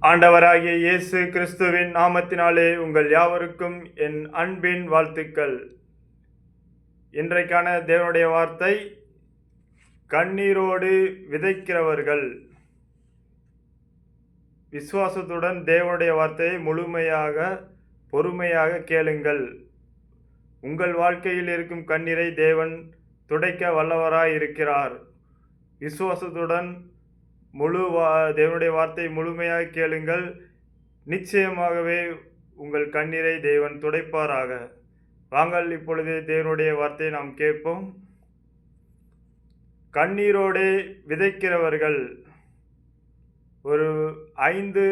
ஆண்டவராகிய இயேசு கிறிஸ்துவின் நாமத்தினாலே உங்கள் யாவருக்கும் என் அன்பின் வாழ்த்துக்கள். இன்றைக்கான தேவனுடைய வார்த்தை, கண்ணீரோடு விதைக்கிறவர்கள். விசுவாசத்துடன் தேவனுடைய வார்த்தையை முழுமையாக பொறுமையாக கேளுங்கள். உங்கள் வாழ்க்கையில் இருக்கும் கண்ணீரை தேவன் துடைக்க வல்லவராய் இருக்கிறார். விசுவாசத்துடன் தேவனுடைய வார்த்தை முழுமையாக கேளுங்கள். நிச்சயமாகவே உங்கள் கண்ணீரை தேவன் துடைப்பாராக. வாங்கள் இப்பொழுது தேவனுடைய வார்த்தையை நாம் கேட்போம். கண்ணீரோடு விதைக்கிறவர்கள். ஒரு 5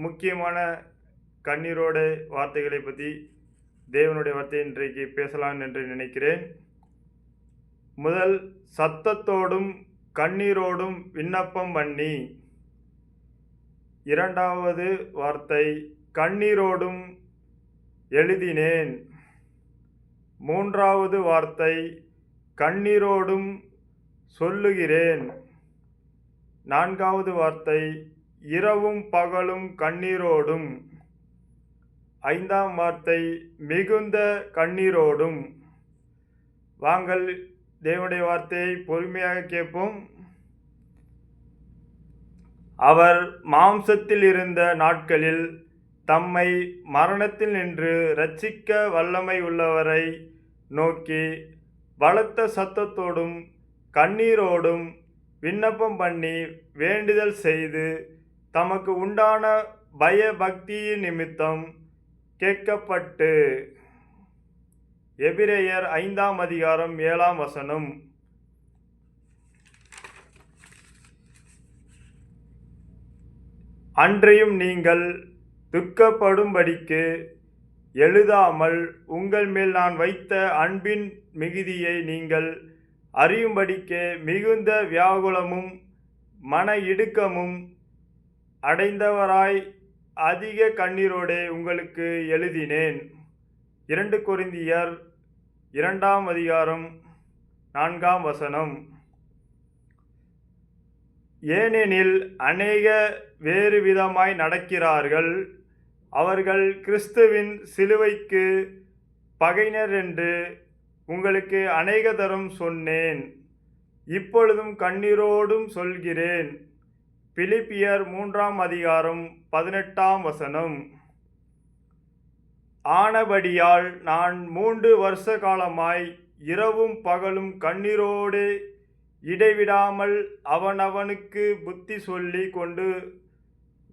முக்கியமான கண்ணீரோட வார்த்தைகளை பற்றி தேவனுடைய வார்த்தை இன்றைக்கு பேசலாம் என்று நினைக்கிறேன். முதல், சத்தத்தோடும் கண்ணீரோடும் விண்ணப்பம் பண்ணி. இரண்டாவது வார்த்தை, கண்ணீரோடும் எழுதினேன். மூன்றாவது வார்த்தை, கண்ணீரோடும் சொல்லுகிறேன். நான்காவது வார்த்தை, இரவும் பகலும் கண்ணீரோடும். ஐந்தாம் வார்த்தை, மிகுந்த கண்ணீரோடும். வாங்கள் தேவனுடைய வார்த்தையை பொறுமையாக கேட்போம். அவர் மாம்சத்தில் இருந்த நாட்களில் தம்மை மரணத்தில் நின்று இரட்சிக்க வல்லமை உள்ளவரை நோக்கி பலத்த சத்தத்தோடும் கண்ணீரோடும் விண்ணப்பம் பண்ணி வேண்டுதல் செய்து தமக்கு உண்டான பயபக்தியின் நிமித்தம் கேட்கப்பட்டு. எபிரேயர் 5ஆம் அதிகாரம் 7ஆம் வசனம். அன்றையும் நீங்கள் துக்கப்படும்படிக்கு எழுதாமல் உங்கள் மேல் நான் வைத்த அன்பின் மிகுதியை நீங்கள் அறியும்படிக்கு மிகுந்த வியாகுலமும் மன இடுக்கமும் அடைந்தவராய் அதிக கண்ணீரோடே உங்களுக்கு எழுதினேன். 2 கொரிந்தியர் 2ஆம் அதிகாரம் 4ஆம் வசனம். ஏனெனில் அநேக வேறு விதமாய் நடக்கிறார்கள். அவர்கள் கிறிஸ்துவின் சிலுவைக்கு பகைஞர் என்று உங்களுக்கு அநேக தரம் சொன்னேன். இப்பொழுதும் கண்ணீரோடும் சொல்கிறேன். பிலிப்பியர் 3ஆம் அதிகாரம் 18ஆம் வசனம். ஆனபடியால் நான் 3 வருஷ காலமாய் இரவும் பகலும் கண்ணீரோடு இடைவிடாமல் அவனவனுக்கு புத்தி சொல்லி கொண்டு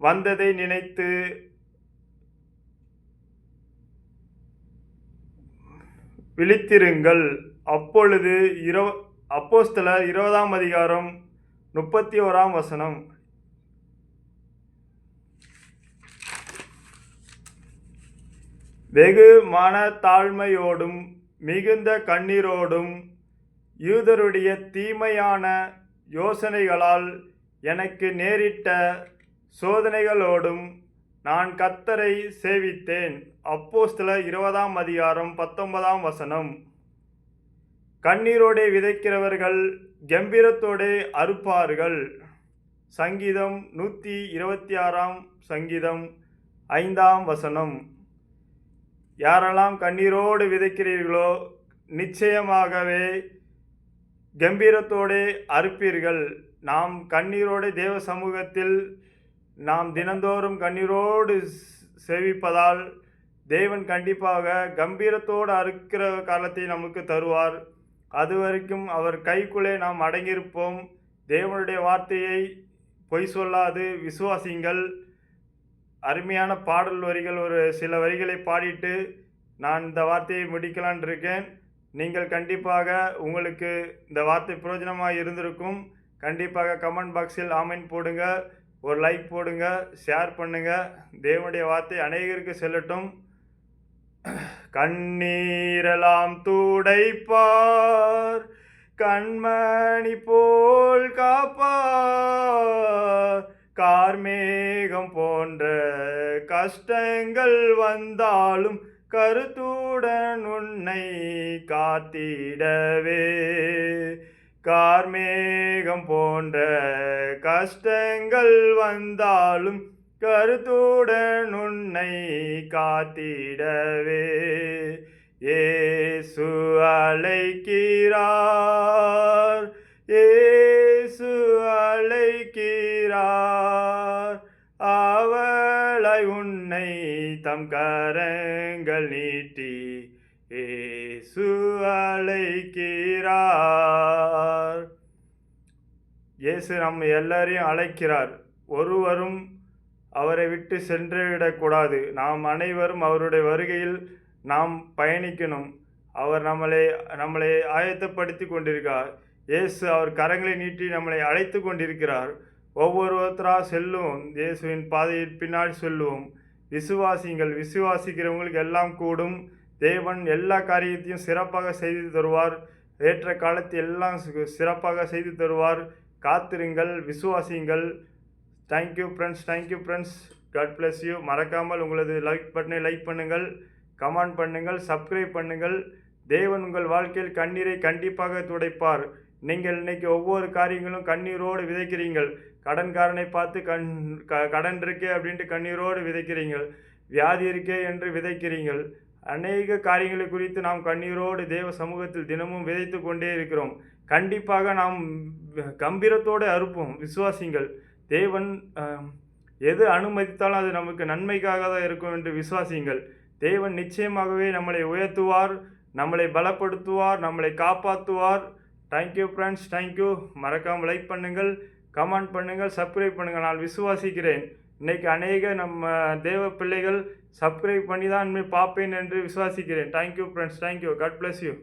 வந்ததை நினைத்து விழித்திருங்கள். அப்பொழுது அப்போஸ்தலர் 20ஆம் அதிகாரம் 31ஆம் வசனம். வெகு மனத்தாழ்மையோடும் மிகுந்த கண்ணீரோடும் யூதருடைய தீமையான யோசனைகளால் எனக்கு நேரிட்ட சோதனைகளோடும் நான் கர்த்தரை சேவித்தேன். அப்போஸ்தலர் 20ஆம் அதிகாரம் 19ஆம் வசனம். கண்ணீரோடே விதைக்கிறவர்கள் கம்பீரத்தோடே அறுப்பார்கள். சங்கீதம் 126ஆம் சங்கீதம் 5ஆம் வசனம். யாரெல்லாம் கண்ணீரோடு விதைக்கிறீர்களோ நிச்சயமாகவே கம்பீரத்தோடு அறுப்பீர்கள். நாம் கண்ணீரோடு தேவ சமூகத்தில் நாம் தினந்தோறும் கண்ணீரோடு சேவிப்பதால் தேவன் கண்டிப்பாக கம்பீரத்தோடு அறுக்கிற காலத்தை நமக்கு தருவார். அது வரைக்கும் அவர் கைக்குள்ளே நாம் அடங்கியிருப்போம். தேவனுடைய வார்த்தையை பொய் சொல்லாது விசுவாசிங்கள். அருமையான பாடல் வரிகள், ஒரு சில வரிகளை பாடிட்டு நான் இந்த வார்த்தையை முடிக்கலான் இருக்கேன். நீங்கள் கண்டிப்பாக உங்களுக்கு இந்த வார்த்தை பிரயோஜனமாக இருந்திருக்கும். கண்டிப்பாக கமெண்ட் பாக்ஸில் ஆமென் போடுங்க, ஒரு லைக் போடுங்க, ஷேர் பண்ணுங்க. தேவனுடைய வார்த்தை அநேகருக்கு செல்லட்டும். கண்ணீரெல்லாம் துடைப்பார், கண்மணி போல் காப்பார். கார்மேகம் போன்ற கஷ்டங்கள் வந்தாலும் கருத்துடன் உன்னை காத்திடவே. கார்மேகம் போன்ற கஷ்டங்கள் வந்தாலும் கருத்துடன் உன்னை காத்திடவே இயேசு அழைக்கிறார், இயேசு அழைக்கிறார். அவளை உன்னை தம் கரங்கள் நீட்டி இயேசு அழைக்கிறார். இயேசு நம்ம எல்லாரையும் அழைக்கிறார். ஒருவரும் அவரை விட்டு சென்றுவிடக்கூடாது. நாம் அனைவரும் அவருடைய வருகையில் நாம் பயணிக்கணும். அவர் நம்மளை ஆயத்தப்படுத்தி கொண்டிருக்கிறார். இயேசு அவர் கரங்களை நீட்டி நம்மளை அழைத்து கொண்டிருக்கிறார். ஒவ்வொருத்தராக செல்லுவோம், இயேசுவின் பாதையில் பின்னாடி செல்லுவோம். விசுவாசிக்கிறவங்களுக்கு எல்லாம் கூடும். தேவன் எல்லா காரியத்தையும் சிறப்பாக செய்து தருவார். ஏற்ற காலத்தில் எல்லாம் சிறப்பாக செய்து தருவார். காத்திருங்கள், விசுவாசியுங்கள். Thank you friends. God bless you. மறக்காமல் உங்களது லைக் பட்டனை லைக் பண்ணுங்கள், கமெண்ட் பண்ணுங்கள், சப்ஸ்கிரைப் பண்ணுங்கள். தேவன் உங்கள் வாழ்க்கையில் கண்ணீரை கண்டிப்பாக துடைப்பார். நீங்கள் இன்னைக்கு ஒவ்வொரு காரியங்களும் கண்ணீரோடு விதைக்கிறீங்கள். கடன்காரனை பார்த்து கடன் இருக்கே அப்படின்ட்டு கண்ணீரோடு விதைக்கிறீங்கள். வியாதி இருக்கே என்று விதைக்கிறீங்கள். அநேக காரியங்களை குறித்து நாம் கண்ணீரோடு தேவ சமூகத்தில் தினமும் விதைத்து கொண்டே இருக்கிறோம். கண்டிப்பாக நாம் கம்பீரத்தோடு அறுப்போம். விசுவாசிங்கள். தேவன் எது அனுமதித்தாலும் அது நமக்கு நன்மைக்காக தான் இருக்கும் என்று விசுவாசிங்கள். தேவன் நிச்சயமாகவே நம்மளை உயர்த்துவார், நம்மளை பலப்படுத்துவார், நம்மளை காப்பாற்றுவார். Thank you friends, thank you. மறக்காமல் லைக் பண்ணுங்கள், கமெண்ட் பண்ணுங்கள், சப்ஸ்கிரைப் பண்ணுங்கள். நான் விசுவாசிக்கிறேன். இன்றைக்கி அநேக நம்ம தேவ பிள்ளைகள் சப்ஸ்கிரைப் பண்ணி தான் பார்ப்பேன் என்று விசுவாசிக்கிறேன். Thank you friends, thank you. God bless you.